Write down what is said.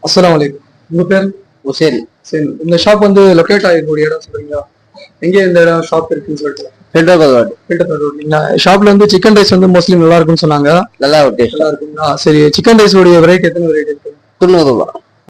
அஸ்ஸலாமு அலைக்கும். உங்க பேர்? உசேன். சரி, இந்த ஷாப் வந்து லொக்கேட் ஆகிருக்கூடிய இடம் சொல்றீங்களா? எங்க இந்த இடம் ஷாப் இருக்குன்னு சொல்லிட்டு. Filter road. நீங்க ஷாப்ல வந்து சிக்கன் ரைஸ் வந்து மோஸ்ட்லி நல்லா இருக்கும்னு சொன்னாங்க. நல்லா இருக்கு. நல்லா இருக்குங்களா? சரி, சிக்கன் ரைஸ் உடைய வெரைட்டி எத்தனை வெரைட்டி இருக்கு? 90 ரூபா.